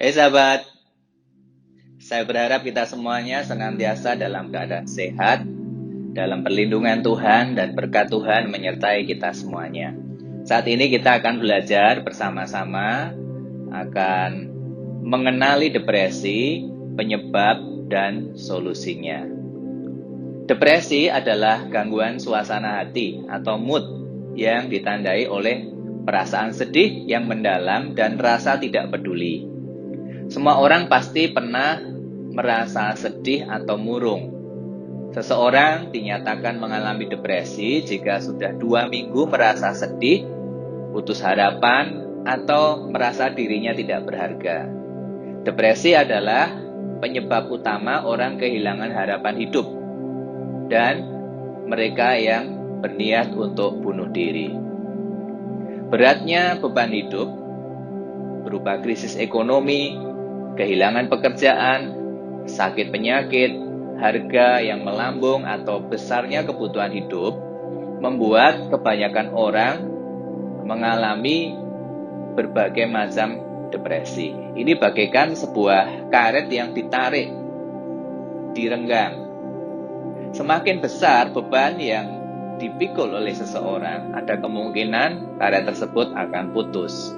Hai sahabat, saya berharap kita semuanya senantiasa dalam keadaan sehat, dalam perlindungan Tuhan dan berkat Tuhan menyertai kita semuanya. Saat ini kita akan belajar bersama-sama akan mengenali depresi, penyebab dan solusinya. Depresi adalah gangguan suasana hati atau mood yang ditandai oleh perasaan sedih yang mendalam dan rasa tidak peduli. Semua orang pasti pernah merasa sedih atau murung. Seseorang dinyatakan mengalami depresi jika sudah 2 minggu merasa sedih, putus harapan, atau merasa dirinya tidak berharga. Depresi adalah penyebab utama orang kehilangan harapan hidup dan mereka yang berniat untuk bunuh diri. Beratnya beban hidup berupa krisis ekonomi, kehilangan pekerjaan, sakit penyakit, harga yang melambung atau besarnya kebutuhan hidup membuat kebanyakan orang mengalami berbagai macam depresi. Ini bagaikan sebuah karet yang ditarik, direnggang. Semakin besar beban yang dipikul oleh seseorang, ada kemungkinan karet tersebut akan putus.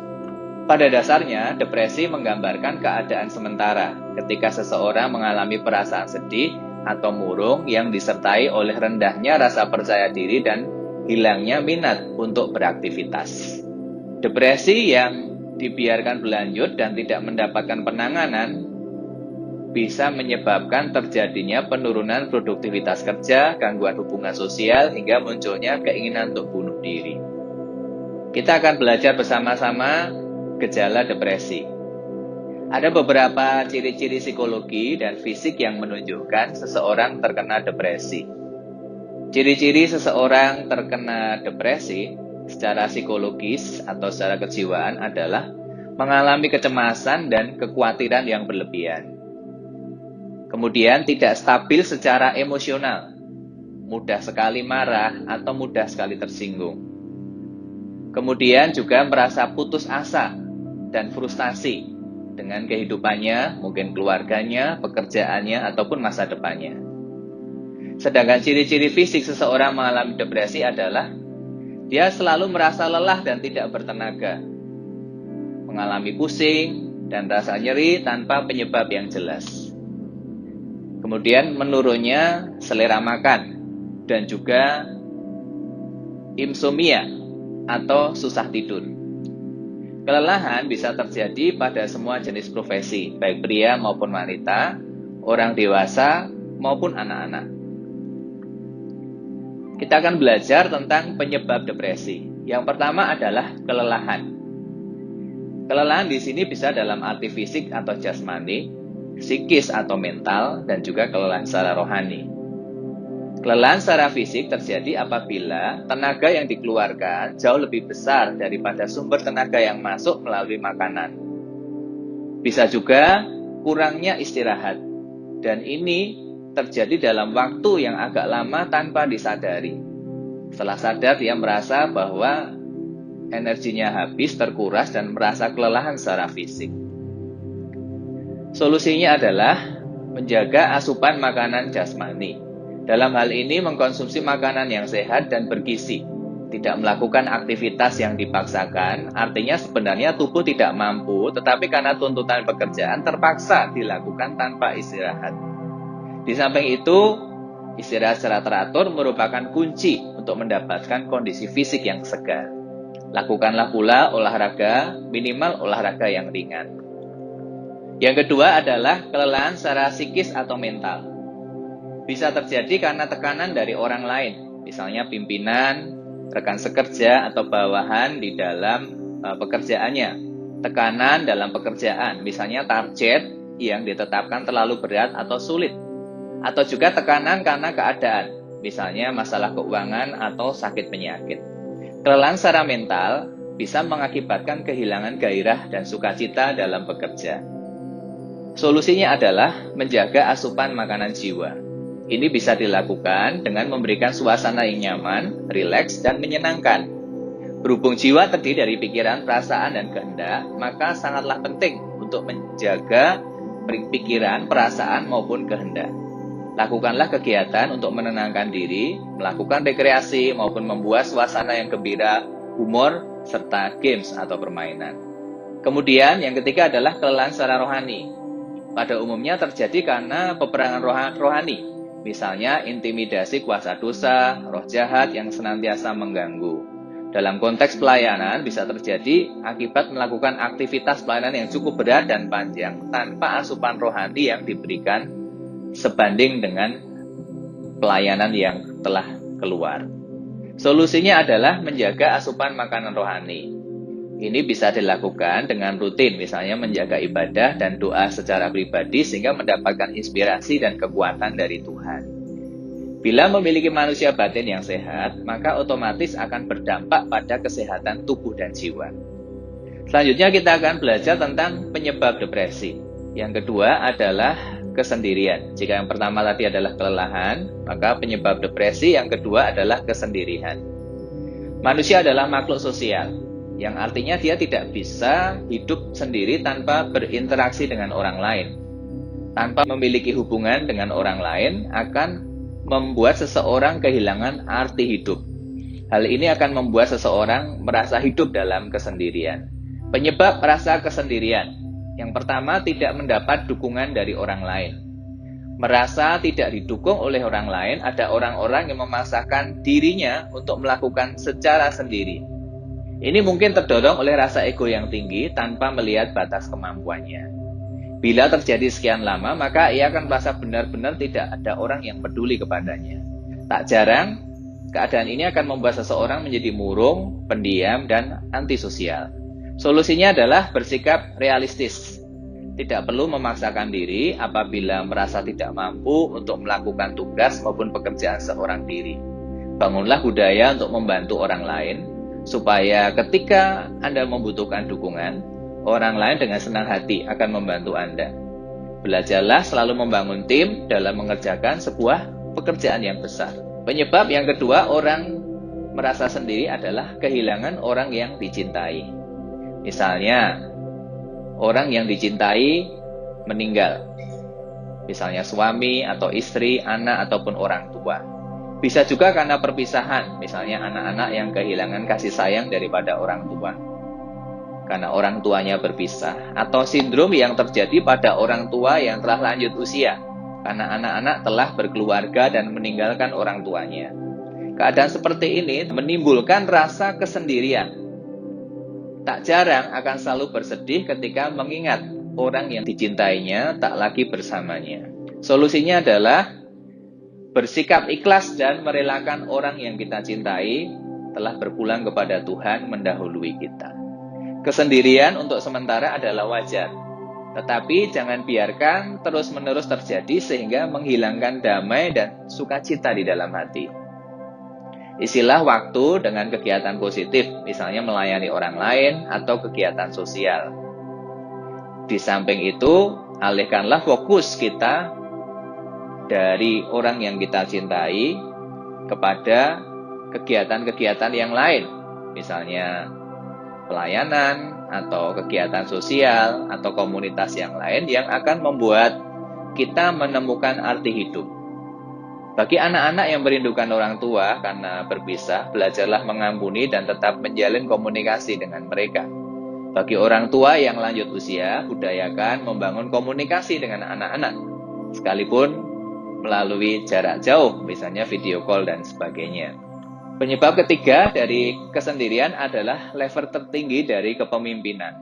Pada dasarnya, depresi menggambarkan keadaan sementara ketika seseorang mengalami perasaan sedih atau murung yang disertai oleh rendahnya rasa percaya diri dan hilangnya minat untuk beraktivitas. Depresi yang dibiarkan berlanjut dan tidak mendapatkan penanganan bisa menyebabkan terjadinya penurunan produktivitas kerja, gangguan hubungan sosial, hingga munculnya keinginan untuk bunuh diri. Kita akan belajar bersama-sama gejala depresi. Ada beberapa ciri-ciri psikologi dan fisik yang menunjukkan seseorang terkena depresi. Ciri-ciri seseorang terkena depresi secara psikologis atau secara kejiwaan adalah mengalami kecemasan dan kekhawatiran yang berlebihan. Kemudian tidak stabil secara emosional, mudah sekali marah atau mudah sekali tersinggung. Kemudian juga merasa putus asa dan frustasi dengan kehidupannya, mungkin keluarganya, pekerjaannya, ataupun masa depannya. Sedangkan ciri-ciri fisik seseorang mengalami depresi adalah dia selalu merasa lelah dan tidak bertenaga, mengalami pusing dan rasa nyeri tanpa penyebab yang jelas. Kemudian menurunnya selera makan dan juga insomnia atau susah tidur. Kelelahan bisa terjadi pada semua jenis profesi, baik pria maupun wanita, orang dewasa maupun anak-anak. Kita akan belajar tentang penyebab depresi. Yang pertama adalah kelelahan. Kelelahan di sini bisa dalam arti fisik atau jasmani, psikis atau mental, dan juga kelelahan secara rohani. Kelelahan secara fisik terjadi apabila tenaga yang dikeluarkan jauh lebih besar daripada sumber tenaga yang masuk melalui makanan. Bisa juga kurangnya istirahat, dan ini terjadi dalam waktu yang agak lama tanpa disadari. Setelah sadar, dia merasa bahwa energinya habis, terkuras, dan merasa kelelahan secara fisik. Solusinya adalah menjaga asupan makanan jasmani. Dalam hal ini mengkonsumsi makanan yang sehat dan bergizi, tidak melakukan aktivitas yang dipaksakan, artinya sebenarnya tubuh tidak mampu, tetapi karena tuntutan pekerjaan terpaksa dilakukan tanpa istirahat. Di samping itu, istirahat secara teratur merupakan kunci untuk mendapatkan kondisi fisik yang segar. Lakukanlah pula olahraga, minimal olahraga yang ringan. Yang kedua adalah kelelahan secara psikis atau mental. Bisa terjadi karena tekanan dari orang lain, misalnya pimpinan, rekan sekerja, atau bawahan di dalam pekerjaannya. Tekanan dalam pekerjaan, misalnya target yang ditetapkan terlalu berat atau sulit. Atau juga tekanan karena keadaan, misalnya masalah keuangan atau sakit penyakit. Kelelahan secara mental bisa mengakibatkan kehilangan gairah dan sukacita dalam bekerja. Solusinya adalah menjaga asupan makanan jiwa. Ini bisa dilakukan dengan memberikan suasana yang nyaman, rileks, dan menyenangkan. Berhubung jiwa terdiri dari pikiran, perasaan, dan kehendak, maka sangatlah penting untuk menjaga pikiran, perasaan, maupun kehendak. Lakukanlah kegiatan untuk menenangkan diri, melakukan rekreasi, maupun membuat suasana yang gembira, humor, serta games atau permainan. Kemudian yang ketiga adalah kelelahan secara rohani. Pada umumnya terjadi karena peperangan rohani, misalnya intimidasi kuasa dosa, roh jahat yang senantiasa mengganggu. Dalam konteks pelayanan bisa terjadi akibat melakukan aktivitas pelayanan yang cukup berat dan panjang tanpa asupan rohani yang diberikan sebanding dengan pelayanan yang telah keluar. Solusinya adalah menjaga asupan makanan rohani. Ini bisa dilakukan dengan rutin, misalnya menjaga ibadah dan doa secara pribadi sehingga mendapatkan inspirasi dan kekuatan dari Tuhan. Bila memiliki manusia batin yang sehat, maka otomatis akan berdampak pada kesehatan tubuh dan jiwa. Selanjutnya kita akan belajar tentang penyebab depresi. Yang kedua adalah kesendirian. Jika yang pertama tadi adalah kelelahan, maka penyebab depresi yang kedua adalah kesendirian. Manusia adalah makhluk sosial, yang artinya dia tidak bisa hidup sendiri tanpa berinteraksi dengan orang lain. Tanpa memiliki hubungan dengan orang lain akan membuat seseorang kehilangan arti hidup. Hal ini akan membuat seseorang merasa hidup dalam kesendirian. Penyebab merasa kesendirian. Yang pertama, tidak mendapat dukungan dari orang lain. Merasa tidak didukung oleh orang lain, ada orang-orang yang memaksakan dirinya untuk melakukan secara sendiri. Ini mungkin terdorong oleh rasa ego yang tinggi tanpa melihat batas kemampuannya. Bila terjadi sekian lama, maka ia akan merasa benar-benar tidak ada orang yang peduli kepadanya. Tak jarang, keadaan ini akan membuat seseorang menjadi murung, pendiam, dan antisosial. Solusinya adalah bersikap realistis. Tidak perlu memaksakan diri apabila merasa tidak mampu untuk melakukan tugas maupun pekerjaan seorang diri. Bangunlah budaya untuk membantu orang lain, supaya ketika Anda membutuhkan dukungan, orang lain dengan senang hati akan membantu Anda. Belajarlah selalu membangun tim dalam mengerjakan sebuah pekerjaan yang besar. Penyebab yang kedua orang merasa sendiri adalah kehilangan orang yang dicintai. Misalnya, orang yang dicintai meninggal. Misalnya suami atau istri, anak ataupun orang tua. Bisa juga karena perpisahan, misalnya anak-anak yang kehilangan kasih sayang daripada orang tua. Karena orang tuanya berpisah. Atau sindrom yang terjadi pada orang tua yang telah lanjut usia. Karena anak-anak telah berkeluarga dan meninggalkan orang tuanya. Keadaan seperti ini menimbulkan rasa kesendirian. Tak jarang akan selalu bersedih ketika mengingat orang yang dicintainya tak lagi bersamanya. Solusinya adalah bersikap ikhlas dan merelakan orang yang kita cintai telah berpulang kepada Tuhan mendahului kita. Kesendirian untuk sementara adalah wajar, tetapi jangan biarkan terus-menerus terjadi sehingga menghilangkan damai dan sukacita di dalam hati. Isilah waktu dengan kegiatan positif, misalnya melayani orang lain atau kegiatan sosial. Di samping itu, alihkanlah fokus kita dari orang yang kita cintai kepada kegiatan-kegiatan yang lain, misalnya pelayanan atau kegiatan sosial atau komunitas yang lain yang akan membuat kita menemukan arti hidup. Bagi anak-anak yang merindukan orang tua karena berpisah, belajarlah mengampuni dan tetap menjalin komunikasi dengan mereka. Bagi orang tua yang lanjut usia, budayakan membangun komunikasi dengan anak-anak, sekalipun melalui jarak jauh, misalnya video call dan sebagainya. Penyebab ketiga dari kesendirian adalah level tertinggi dari kepemimpinan.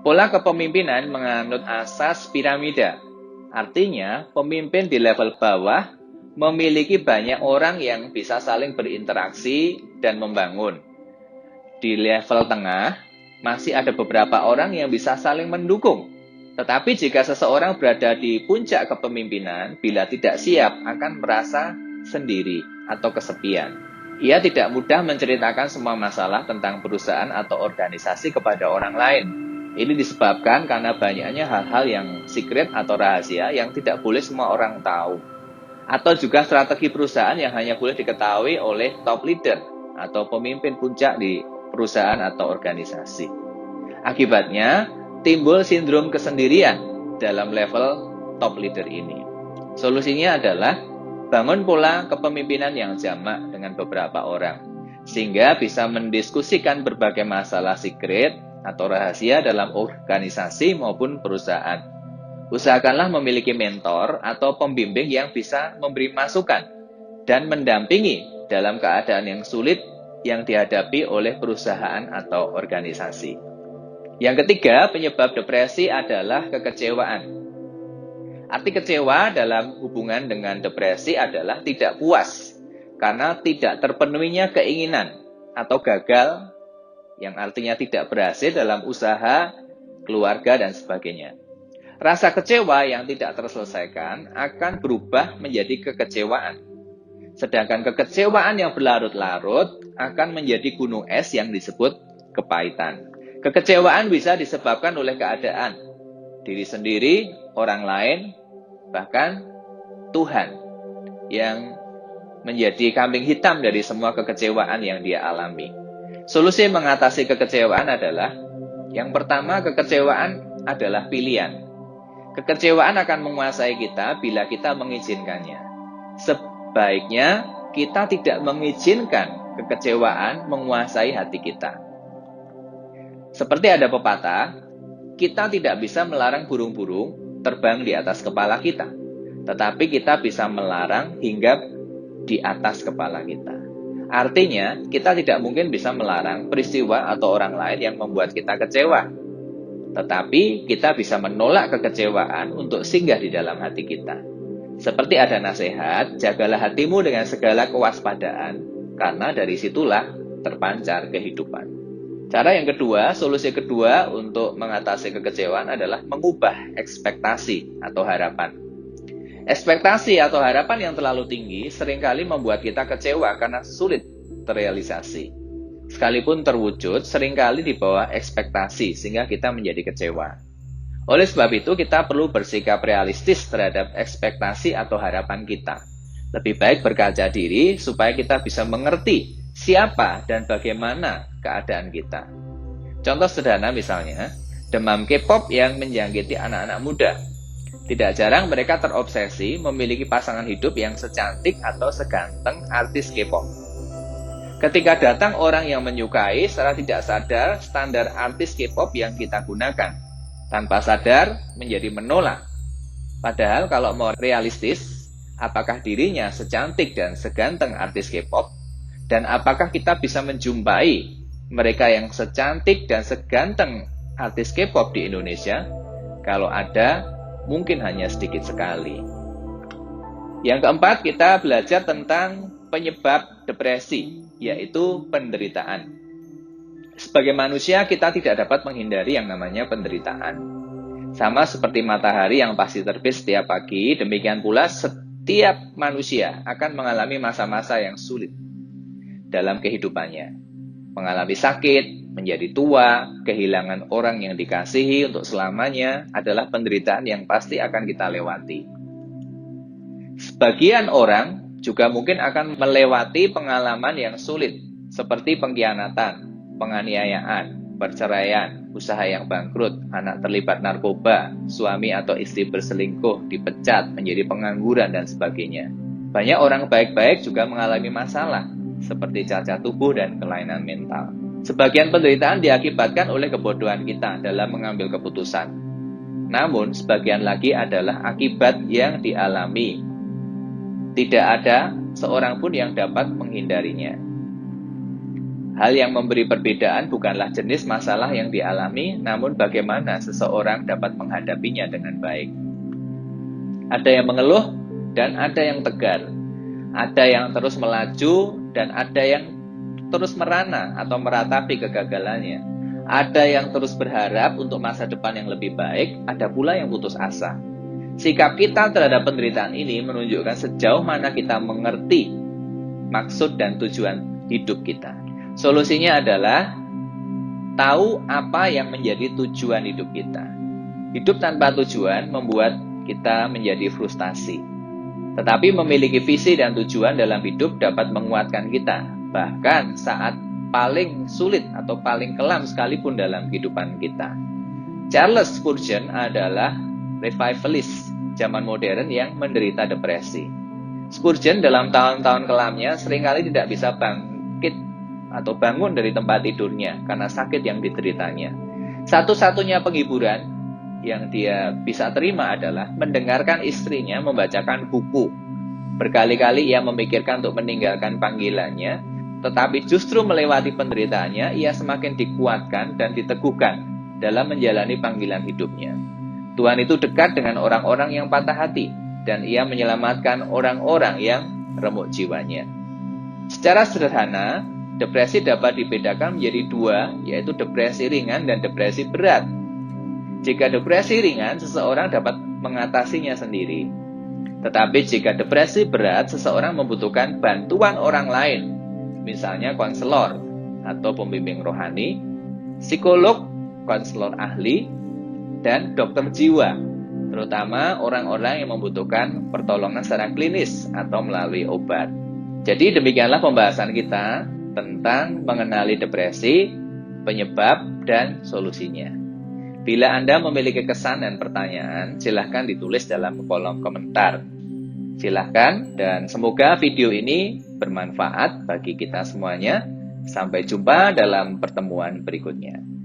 Pola kepemimpinan menganut asas piramida. Artinya, pemimpin di level bawah memiliki banyak orang yang bisa saling berinteraksi dan membangun. Di level tengah, masih ada beberapa orang yang bisa saling mendukung. Tetapi jika seseorang berada di puncak kepemimpinan, bila tidak siap akan merasa sendiri atau kesepian. Ia tidak mudah menceritakan semua masalah tentang perusahaan atau organisasi kepada orang lain. Ini disebabkan karena banyaknya hal-hal yang secret atau rahasia yang tidak boleh semua orang tahu. Atau juga strategi perusahaan yang hanya boleh diketahui oleh top leader atau pemimpin puncak di perusahaan atau organisasi. Akibatnya, timbul sindrom kesendirian dalam level top leader ini. Solusinya adalah bangun pola kepemimpinan yang jamak dengan beberapa orang, sehingga bisa mendiskusikan berbagai masalah secret atau rahasia dalam organisasi maupun perusahaan. Usahakanlah memiliki mentor atau pembimbing yang bisa memberi masukan dan mendampingi dalam keadaan yang sulit yang dihadapi oleh perusahaan atau organisasi. Yang ketiga, penyebab depresi adalah kekecewaan. Arti kecewa dalam hubungan dengan depresi adalah tidak puas karena tidak terpenuhinya keinginan atau gagal, yang artinya tidak berhasil dalam usaha, keluarga, dan sebagainya. Rasa kecewa yang tidak terselesaikan akan berubah menjadi kekecewaan. Sedangkan kekecewaan yang berlarut-larut akan menjadi gunung es yang disebut kepahitan. Kekecewaan bisa disebabkan oleh keadaan, diri sendiri, orang lain, bahkan Tuhan yang menjadi kambing hitam dari semua kekecewaan yang dia alami. Solusi mengatasi kekecewaan adalah, yang pertama, kekecewaan adalah pilihan. Kekecewaan akan menguasai kita bila kita mengizinkannya. Sebaiknya kita tidak mengizinkan kekecewaan menguasai hati kita. Seperti ada pepatah, kita tidak bisa melarang burung-burung terbang di atas kepala kita, tetapi kita bisa melarang hingga di atas kepala kita. Artinya, kita tidak mungkin bisa melarang peristiwa atau orang lain yang membuat kita kecewa, tetapi kita bisa menolak kekecewaan untuk singgah di dalam hati kita. Seperti ada nasihat, jagalah hatimu dengan segala kewaspadaan, karena dari situlah terpancar kehidupan. Cara yang kedua, solusi kedua untuk mengatasi kekecewaan adalah mengubah ekspektasi atau harapan. Ekspektasi atau harapan yang terlalu tinggi seringkali membuat kita kecewa karena sulit terrealisasi. Sekalipun terwujud, seringkali di bawah ekspektasi sehingga kita menjadi kecewa. Oleh sebab itu, kita perlu bersikap realistis terhadap ekspektasi atau harapan kita. Lebih baik berkaca diri supaya kita bisa mengerti siapa dan bagaimana keadaan kita. Contoh sederhana misalnya, demam K-pop yang menjangkiti anak-anak muda. Tidak jarang mereka terobsesi memiliki pasangan hidup yang secantik atau seganteng artis K-pop. Ketika datang orang yang menyukai, secara tidak sadar standar artis K-pop yang kita gunakan, tanpa sadar menjadi menolak. Padahal kalau mau realistis, apakah dirinya secantik dan seganteng artis K-pop? Dan apakah kita bisa menjumpai mereka yang secantik dan seganteng artis K-pop di Indonesia? Kalau ada, mungkin hanya sedikit sekali. Yang keempat, kita belajar tentang penyebab depresi, yaitu penderitaan. Sebagai manusia, kita tidak dapat menghindari yang namanya penderitaan. Sama seperti matahari yang pasti terbit setiap pagi, demikian pula setiap manusia akan mengalami masa-masa yang sulit dalam kehidupannya. Mengalami sakit, menjadi tua, kehilangan orang yang dikasihi untuk selamanya adalah penderitaan yang pasti akan kita lewati. Sebagian orang juga mungkin akan melewati pengalaman yang sulit, seperti pengkhianatan, penganiayaan, perceraian, usaha yang bangkrut, anak terlibat narkoba, suami atau istri berselingkuh, dipecat, menjadi pengangguran, dan sebagainya. Banyak orang baik-baik juga mengalami masalah, seperti cacat tubuh dan kelainan mental. Sebagian penderitaan diakibatkan oleh kebodohan kita dalam mengambil keputusan. Namun, sebagian lagi adalah akibat yang dialami. Tidak ada seorang pun yang dapat menghindarinya. Hal yang memberi perbedaan bukanlah jenis masalah yang dialami, namun bagaimana seseorang dapat menghadapinya dengan baik. Ada yang mengeluh dan ada yang tegar. Ada yang terus melaju dan ada yang terus merana atau meratapi kegagalannya. Ada yang terus berharap untuk masa depan yang lebih baik, ada pula yang putus asa. Sikap kita terhadap penderitaan ini menunjukkan sejauh mana kita mengerti maksud dan tujuan hidup kita. Solusinya adalah tahu apa yang menjadi tujuan hidup kita. Hidup tanpa tujuan membuat kita menjadi frustasi. Tetapi memiliki visi dan tujuan dalam hidup dapat menguatkan kita, bahkan saat paling sulit atau paling kelam sekalipun dalam kehidupan kita. Charles Spurgeon adalah revivalist zaman modern yang menderita depresi. Spurgeon dalam tahun-tahun kelamnya seringkali tidak bisa bangkit atau bangun dari tempat tidurnya karena sakit yang dideritanya. Satu-satunya penghiburan yang dia bisa terima adalah mendengarkan istrinya membacakan buku. Berkali-kali ia memikirkan untuk meninggalkan panggilannya, tetapi justru melewati penderitaannya, ia semakin dikuatkan dan diteguhkan dalam menjalani panggilan hidupnya. Tuhan itu dekat dengan orang-orang yang patah hati, dan ia menyelamatkan orang-orang yang remuk jiwanya. Secara sederhana, depresi dapat dibedakan menjadi dua, yaitu depresi ringan dan depresi berat. Jika depresi ringan, seseorang dapat mengatasinya sendiri. Tetapi jika depresi berat, seseorang membutuhkan bantuan orang lain, misalnya konselor atau pembimbing rohani, psikolog, konselor ahli, dan dokter jiwa, terutama orang-orang yang membutuhkan pertolongan secara klinis atau melalui obat. Jadi demikianlah pembahasan kita tentang mengenali depresi, penyebab, dan solusinya. Bila Anda memiliki kesan dan pertanyaan, silahkan ditulis dalam kolom komentar. Silahkan, dan semoga video ini bermanfaat bagi kita semuanya. Sampai jumpa dalam pertemuan berikutnya.